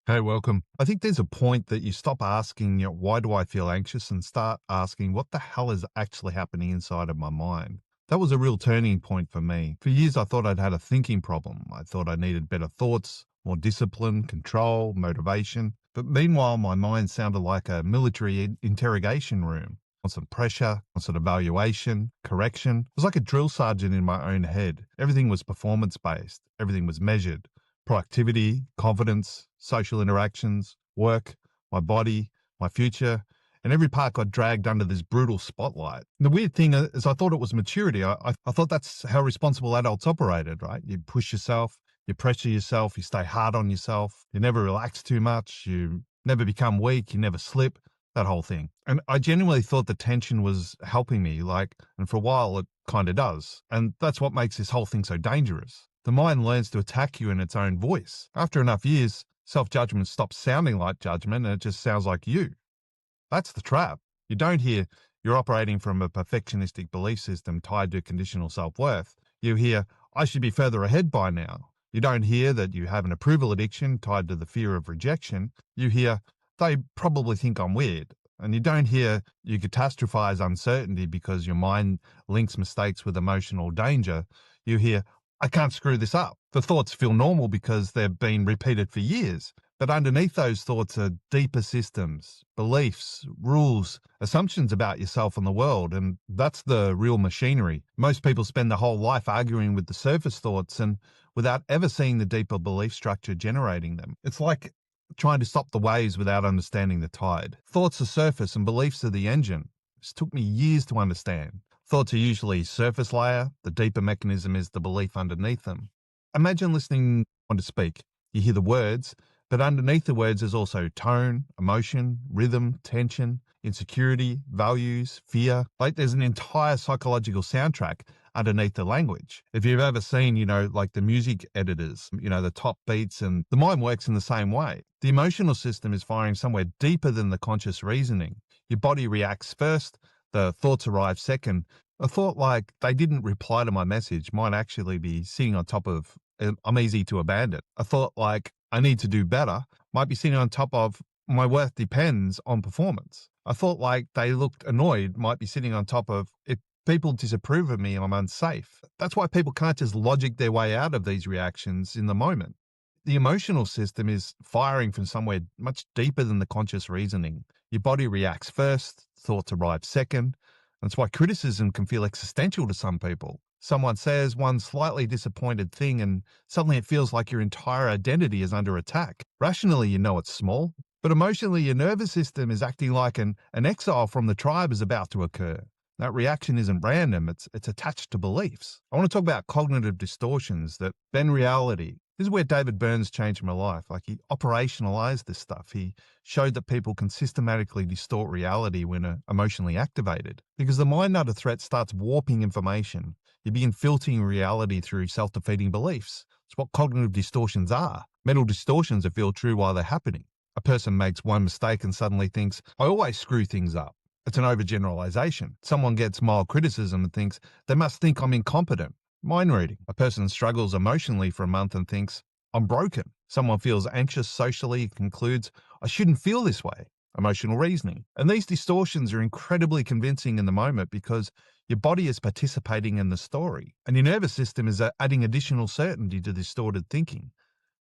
Hey, welcome. I think there's a point that you stop asking, why do I feel anxious and start asking, what the hell is actually happening inside of my mind? That was a real turning point for me. For years, I thought I'd had a thinking problem. I thought I needed better thoughts, more discipline, control, motivation. But meanwhile, my mind sounded like a military interrogation room. Constant pressure, constant evaluation, correction. It was like a drill sergeant in my own head. Everything was performance based. Everything was measured productivity, confidence, social interactions, work, my body, my future, and every part got dragged under this brutal spotlight. And the weird thing is, I thought it was maturity. I thought that's how responsible adults operated, right? You push yourself, you pressure yourself, you stay hard on yourself, you never relax too much, you never become weak, you never slip, that whole thing. And I genuinely thought the tension was helping me, and for a while it kind of does. And that's what makes this whole thing so dangerous. The mind learns to attack you in its own voice. After enough years, self-judgment stops sounding like judgment and it just sounds like you. That's the trap. You don't hear you're operating from a perfectionistic belief system tied to conditional self-worth. You hear, I should be further ahead by now. You don't hear that you have an approval addiction tied to the fear of rejection. You hear, they probably think I'm weird. And you don't hear you catastrophize uncertainty because your mind links mistakes with emotional danger. You hear, I can't screw this up. The thoughts feel normal because they've been repeated for years. But underneath those thoughts are deeper systems, beliefs, rules, assumptions about yourself and the world. And that's the real machinery. Most people spend their whole life arguing with the surface thoughts and without ever seeing the deeper belief structure generating them. It's like trying to stop the waves without understanding the tide. Thoughts are surface and beliefs are the engine. This took me years to understand. Thoughts are usually surface layer. The deeper mechanism is the belief underneath them. Imagine listening to speak. You hear the words, but underneath the words is also tone, emotion, rhythm, tension, insecurity, values, fear. Like there's an entire psychological soundtrack underneath the language. If you've ever seen, like the music editors, the top beats, and the mind works in the same way. The emotional system is firing somewhere deeper than the conscious reasoning. Your body reacts first, the thoughts arrive second. A thought like, they didn't reply to my message might actually be sitting on top of, I'm easy to abandon. A thought like, I need to do better might be sitting on top of, my worth depends on performance. A thought like, they looked annoyed might be sitting on top of, if people disapprove of me, I'm unsafe. That's why people can't just logic their way out of these reactions in the moment. The emotional system is firing from somewhere much deeper than the conscious reasoning. Your body reacts first, thoughts arrive second. That's why criticism can feel existential to some people. Someone says one slightly disappointed thing and suddenly it feels like your entire identity is under attack. Rationally, you know it's small, but emotionally, your nervous system is acting like an exile from the tribe is about to occur. That reaction isn't random, it's attached to beliefs. I want to talk about cognitive distortions that bend reality. This is where David Burns changed my life. Like he operationalized this stuff. He showed that people can systematically distort reality when emotionally activated. Because the mind under threat starts warping information. You begin filtering reality through self-defeating beliefs. It's what cognitive distortions are. Mental distortions that feel true while they're happening. A person makes one mistake and suddenly thinks, I always screw things up. It's an overgeneralization. Someone gets mild criticism and thinks, they must think I'm incompetent. Mind reading. A person struggles emotionally for a month and thinks, I'm broken. Someone feels anxious socially and concludes, I shouldn't feel this way. Emotional reasoning. And these distortions are incredibly convincing in the moment because your body is participating in the story and your nervous system is adding additional certainty to distorted thinking.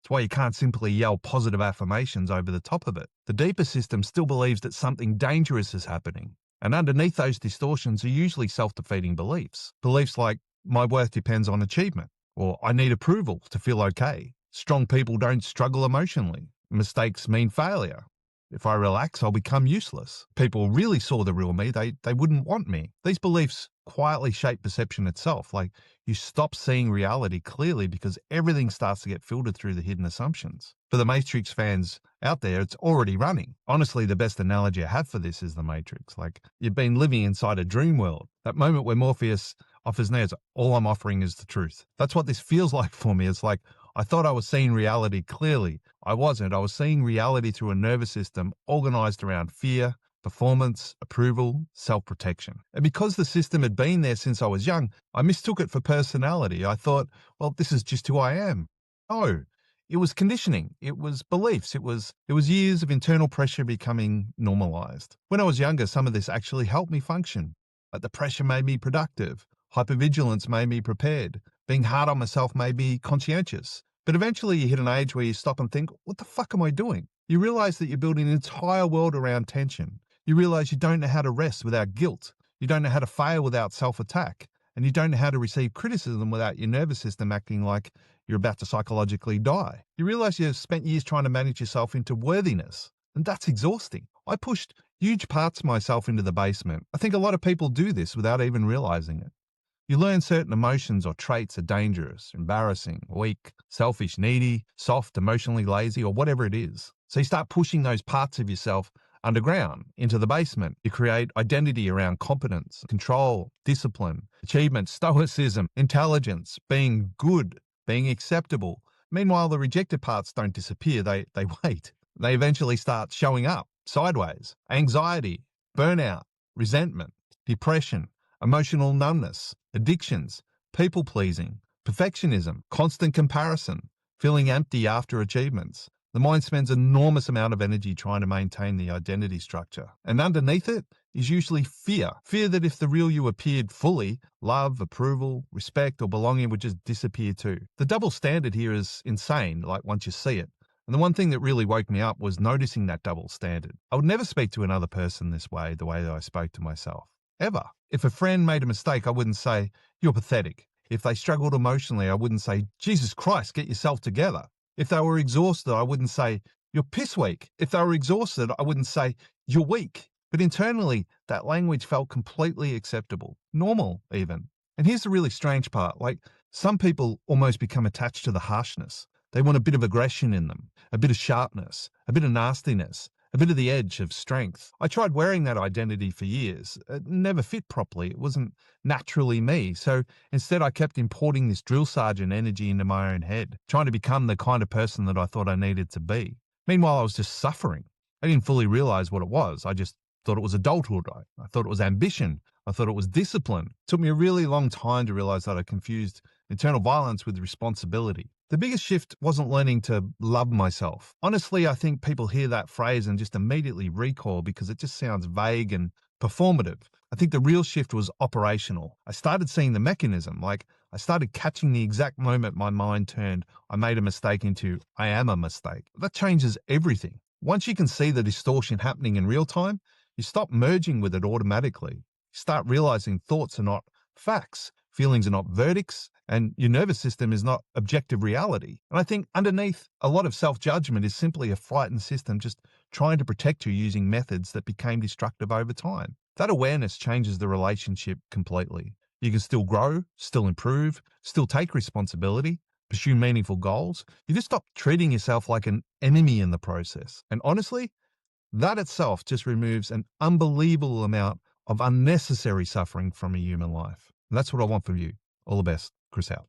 That's why you can't simply yell positive affirmations over the top of it. The deeper system still believes that something dangerous is happening. And underneath those distortions are usually self-defeating beliefs. Beliefs like, my worth depends on achievement, or I need approval to feel okay. Strong people don't struggle emotionally. Mistakes mean failure. If I relax, I'll become useless. People really saw the real me, they wouldn't want me. These beliefs quietly shape perception itself. Like you stop seeing reality clearly because everything starts to get filtered through the hidden assumptions. For the Matrix fans out there, it's already running. Honestly, the best analogy I have for this is the Matrix. Like you've been living inside a dream world. That moment where Morpheus offers Neo, all I'm offering is the truth. That's what this feels like for me. It's like, I thought I was seeing reality clearly. I wasn't. I was seeing reality through a nervous system organized around fear, performance, approval, self-protection. And because the system had been there since I was young, I mistook it for personality. I thought, well, this is just who I am. No, It was conditioning. It was beliefs. It was years of internal pressure becoming normalized. When I was younger, some of this actually helped me function. Like the pressure made me productive. Hypervigilance made me prepared. Being hard on myself made me conscientious. But eventually you hit an age where you stop and think, what the fuck am I doing? You realize that you're building an entire world around tension. You realize you don't know how to rest without guilt. You don't know how to fail without self-attack. And you don't know how to receive criticism without your nervous system acting like you're about to psychologically die. You realize you've spent years trying to manage yourself into worthiness, and that's exhausting. I pushed huge parts of myself into the basement. I think a lot of people do this without even realizing it. You learn certain emotions or traits are dangerous, embarrassing, weak, selfish, needy, soft, emotionally lazy, or whatever it is. So you start pushing those parts of yourself underground into the basement. You create identity around competence, control, discipline, achievement, stoicism, intelligence, being good, being acceptable. Meanwhile, the rejected parts don't disappear, they wait. They eventually start showing up sideways. Anxiety, burnout, resentment, depression, emotional numbness, addictions, people pleasing, perfectionism, constant comparison, feeling empty after achievements. The mind spends an enormous amount of energy trying to maintain the identity structure. And underneath it is usually fear. Fear that if the real you appeared fully, love, approval, respect, or belonging would just disappear too. The double standard here is insane, like once you see it. And the one thing that really woke me up was noticing that double standard. I would never speak to another person this way, the way that I spoke to myself. Ever. If a friend made a mistake, I wouldn't say, you're pathetic. If they struggled emotionally, I wouldn't say, Jesus Christ, get yourself together. If they were exhausted, I wouldn't say, you're piss weak. If they were exhausted, I wouldn't say, you're weak. But internally, that language felt completely acceptable, normal even. And here's the really strange part. Like, some people almost become attached to the harshness. They want a bit of aggression in them, a bit of sharpness, a bit of nastiness, a bit of the edge of strength. I tried wearing that identity for years. It never fit properly. It wasn't naturally me. So instead, I kept importing this drill sergeant energy into my own head, trying to become the kind of person that I thought I needed to be. Meanwhile, I was just suffering. I didn't fully realize what it was. I just thought it was adulthood. I thought it was ambition. I thought it was discipline. It took me a really long time to realize that I confused internal violence with responsibility. The biggest shift wasn't learning to love myself. Honestly, I think people hear that phrase and just immediately recoil because it just sounds vague and performative. I think the real shift was operational. I started seeing the mechanism, like I started catching the exact moment my mind turned I made a mistake into I am a mistake. That changes everything. Once you can see the distortion happening in real time, you stop merging with it automatically. You start realizing thoughts are not facts, feelings are not verdicts, and your nervous system is not objective reality. And I think underneath a lot of self-judgment is simply a frightened system just trying to protect you using methods that became destructive over time. That awareness changes the relationship completely. You can still grow, still improve, still take responsibility, pursue meaningful goals. You just stop treating yourself like an enemy in the process. And honestly, that itself just removes an unbelievable amount of unnecessary suffering from a human life. And that's what I want from you. All the best. Chris out.